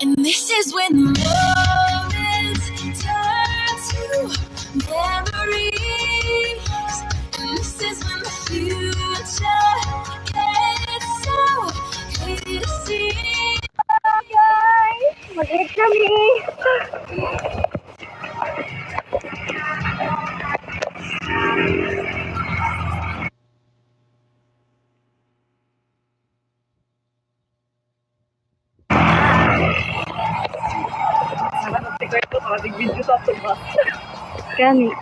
And this is when the moments turn to memories. And this is when the future gets so clear to see. Guys, mag-eat kami. Kami.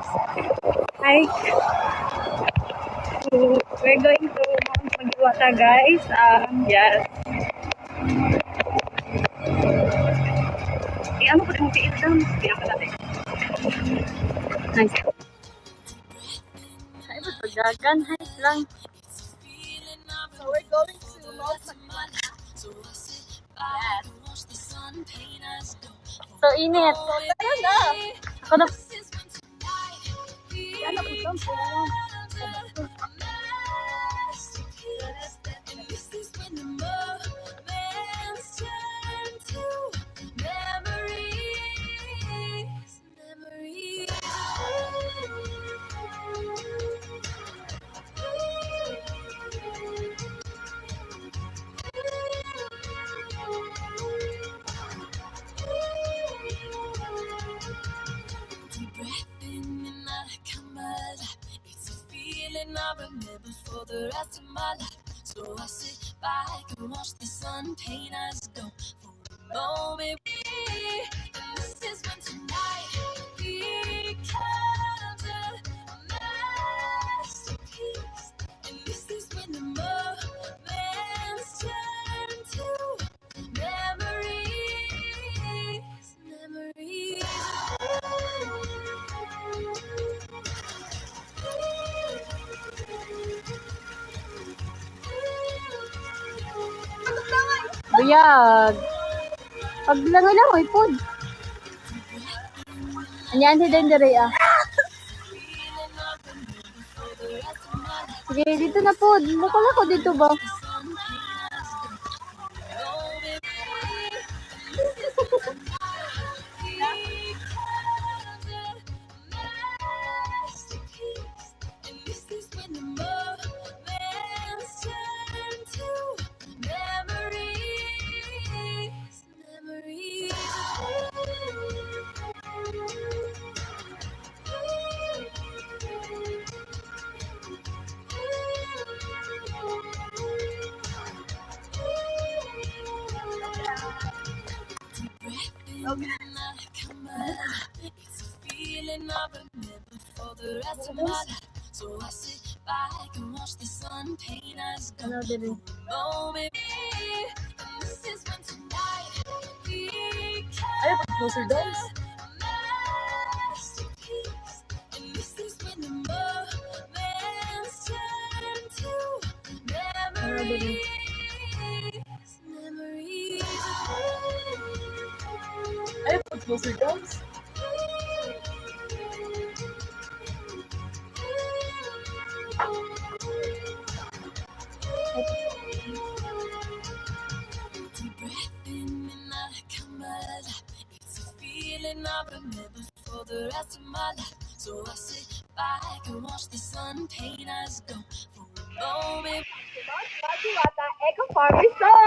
Hi. We're going to Mount Magdiwata, guys. Yes. Ano ko yung tiil down? Kaya ka natin. Nice. Ay, ba't pagdagan? Nice lang. So we're going to Mount Magdiwata. Yes. So init. Ayun na. Ako na. Yan na po lang. I remember for the rest of my life. So I sit back and watch the sun paint us go for a moment. And this is when tonight becomes a masterpiece. And this is when the moments turn to memories. Memories. Buyag. Paglangoy-langoy po. Anyan si Dendere ah. Sige, dito na po. Bukal ako dito ba? So I sit back and watch the sun paint us go. Hello, Dere. Oh, baby, and this is when tonight Ay, pag-closer doors. masterpiece. And this is when the moments turn to memories. Memories. Ay, pag-closer doors. Deep breath in and I come alive. It's a feeling I remember for the rest of my life. So I sit back and watch the sun paint us go for a moment. Magdiwata Eco Farm Resort.